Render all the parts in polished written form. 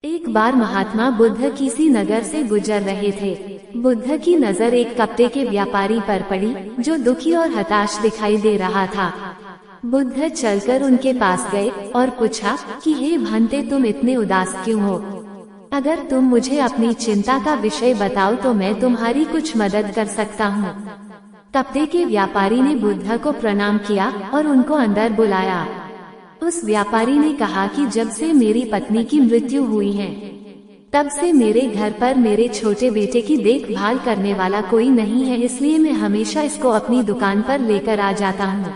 एक बार महात्मा बुद्ध किसी नगर से गुजर रहे थे। बुद्ध की नजर एक कपड़े के व्यापारी पर पड़ी, जो दुखी और हताश दिखाई दे रहा था। बुद्ध चलकर उनके पास गए और पूछा कि हे भंते, तुम इतने उदास क्यों हो? अगर तुम मुझे अपनी चिंता का विषय बताओ तो मैं तुम्हारी कुछ मदद कर सकता हूँ। कपड़े के व्यापारी ने बुद्ध को प्रणाम किया और उनको अंदर बुलाया। उस व्यापारी ने कहा कि जब से मेरी पत्नी की मृत्यु हुई है, तब से मेरे घर पर मेरे छोटे बेटे की देखभाल करने वाला कोई नहीं है, इसलिए मैं हमेशा इसको अपनी दुकान पर लेकर आ जाता हूँ।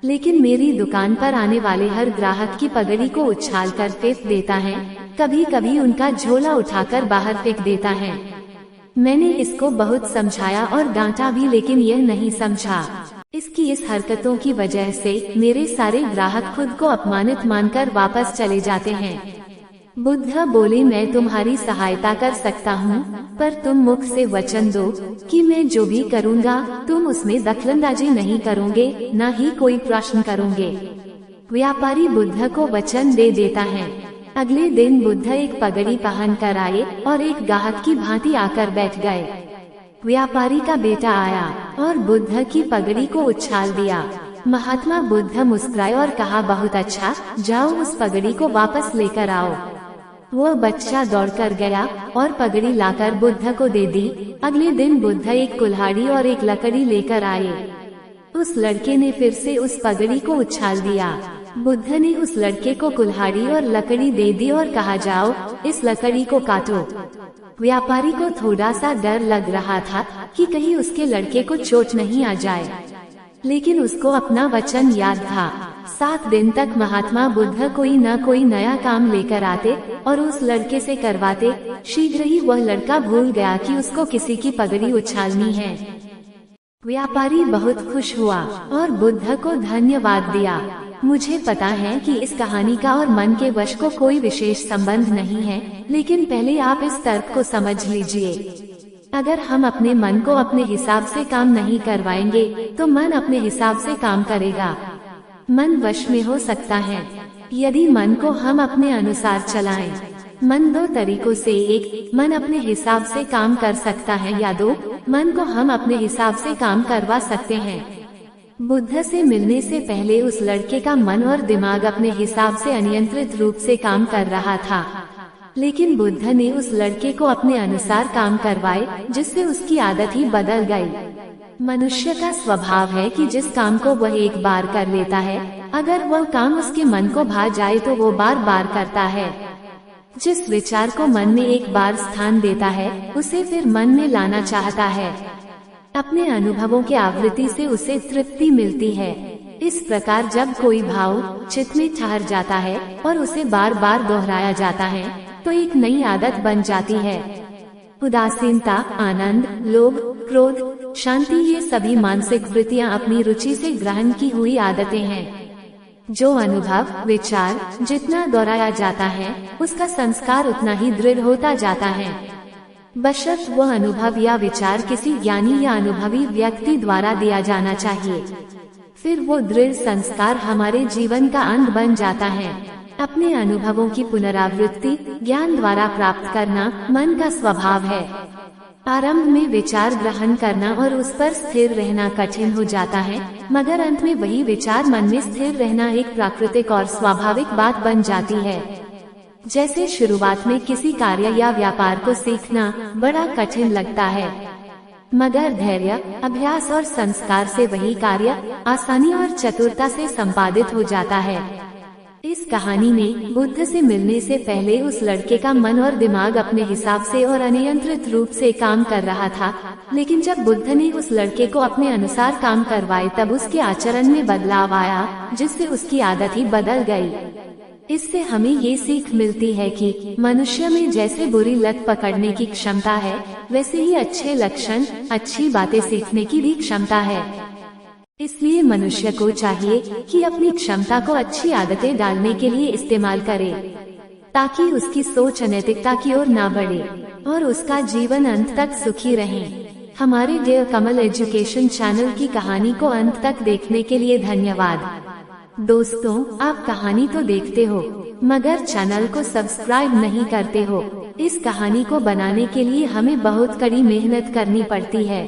लेकिन मेरी दुकान पर आने वाले हर ग्राहक की पगड़ी को उछाल कर फेंक देता है, कभी कभी उनका झोला उठाकर बाहर फेंक देता है। मैंने इसको बहुत समझाया और डांटा भी, लेकिन यह नहीं समझा। इसकी इस हरकतों की वजह से मेरे सारे ग्राहक खुद को अपमानित मानकर वापस चले जाते हैं। बुद्ध बोले, मैं तुम्हारी सहायता कर सकता हूँ, पर तुम मुख से वचन दो कि मैं जो भी करूँगा तुम उसमें दखलंदाजी नहीं करोगे, न ही कोई प्रश्न करोगे। व्यापारी बुद्ध को वचन दे देता है। अगले दिन बुद्ध एक पगड़ी पहन कर आए और एक ग्राहक की भांति आकर बैठ गए। व्यापारी का बेटा आया और बुद्ध की पगड़ी को उछाल दिया। महात्मा बुद्ध मुस्कुराए और कहा, बहुत अच्छा, जाओ उस पगड़ी को वापस लेकर आओ। वह बच्चा दौड़कर गया और पगड़ी लाकर बुद्ध को दे दी। अगले दिन बुद्ध एक कुल्हाड़ी और एक लकड़ी लेकर आए। उस लड़के ने फिर से उस पगड़ी को उछाल दिया। बुद्ध ने उस लड़के को कुल्हाड़ी और लकड़ी दे दी और कहा, जाओ इस लकड़ी को काटो। व्यापारी को थोड़ा सा डर लग रहा था कि कहीं उसके लड़के को चोट नहीं आ जाए, लेकिन उसको अपना वचन याद था। 7 दिन तक महात्मा बुद्ध कोई न कोई नया काम लेकर आते और उस लड़के से करवाते। शीघ्र ही वह लड़का भूल गया कि उसको किसी की पगड़ी उछालनी है। व्यापारी बहुत खुश हुआ और बुद्ध को धन्यवाद दिया। मुझे पता है कि इस कहानी का और मन के वश को कोई विशेष संबंध नहीं है, लेकिन पहले आप इस तर्क को समझ लीजिए। अगर हम अपने मन को अपने हिसाब से काम नहीं करवाएंगे तो मन अपने हिसाब से काम करेगा। मन वश में हो सकता है यदि मन को हम अपने अनुसार चलाएं। मन 2 तरीकों से, एक, मन अपने हिसाब से काम कर सकता है, या 2, मन को हम अपने हिसाब से काम करवा सकते हैं। बुद्ध से मिलने से पहले उस लड़के का मन और दिमाग अपने हिसाब से अनियंत्रित रूप से काम कर रहा था, लेकिन बुद्ध ने उस लड़के को अपने अनुसार काम करवाए, जिससे उसकी आदत ही बदल गई। मनुष्य का स्वभाव है कि जिस काम को वह एक बार कर लेता है, अगर वह काम उसके मन को भा जाए तो वो बार बार करता है। जिस विचार को मन में एक बार स्थान देता है, उसे फिर मन में लाना चाहता है। अपने अनुभवों के आवृत्ति से उसे तृप्ति मिलती है। इस प्रकार जब कोई भाव चित्त में ठहर जाता है और उसे बार बार दोहराया जाता है, तो एक नई आदत बन जाती है। उदासीनता, आनंद, लोभ, क्रोध, शांति, ये सभी मानसिक वृत्तियां अपनी रुचि से ग्रहण की हुई आदतें हैं। जो अनुभव, विचार जितना दोहराया जाता है, उसका संस्कार उतना ही दृढ़ होता जाता है। बशर्ते वह अनुभव या विचार किसी ज्ञानी या अनुभवी व्यक्ति द्वारा दिया जाना चाहिए, फिर वो दृढ़ संस्कार हमारे जीवन का अंग बन जाता है। अपने अनुभवों की पुनरावृत्ति ज्ञान द्वारा प्राप्त करना मन का स्वभाव है। आरंभ में विचार ग्रहण करना और उस पर स्थिर रहना कठिन हो जाता है, मगर अंत में वही विचार मन में स्थिर रहना एक प्राकृतिक और स्वाभाविक बात बन जाती है। जैसे शुरुआत में किसी कार्य या व्यापार को सीखना बड़ा कठिन लगता है, मगर धैर्य, अभ्यास और संस्कार से वही कार्य आसानी और चतुरता से संपादित हो जाता है। इस कहानी में बुद्ध से मिलने से पहले उस लड़के का मन और दिमाग अपने हिसाब से और अनियंत्रित रूप से काम कर रहा था, लेकिन जब बुद्ध ने उस लड़के को अपने अनुसार काम करवाए तब उसके आचरण में बदलाव आया, जिससे उसकी आदत ही बदल गई। इससे हमें ये सीख मिलती है कि मनुष्य में जैसे बुरी लत पकड़ने की क्षमता है, वैसे ही अच्छे लक्षण, अच्छी बातें सीखने की भी क्षमता है। इसलिए मनुष्य को चाहिए कि अपनी क्षमता को अच्छी आदतें डालने के लिए इस्तेमाल करे, ताकि उसकी सोच अनैतिकता की ओर ना बढ़े और उसका जीवन अंत तक सुखी रहे। हमारे डियर कमल एजुकेशन चैनल की कहानी को अंत तक देखने के लिए धन्यवाद। दोस्तों, आप कहानी तो देखते हो, मगर चैनल को सब्सक्राइब नहीं करते हो। इस कहानी को बनाने के लिए हमें बहुत कड़ी मेहनत करनी पड़ती है।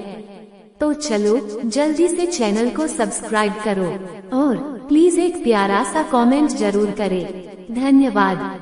तो चलो जल्दी से चैनल को सब्सक्राइब करो और प्लीज एक प्यारा सा कमेंट जरूर करें। धन्यवाद।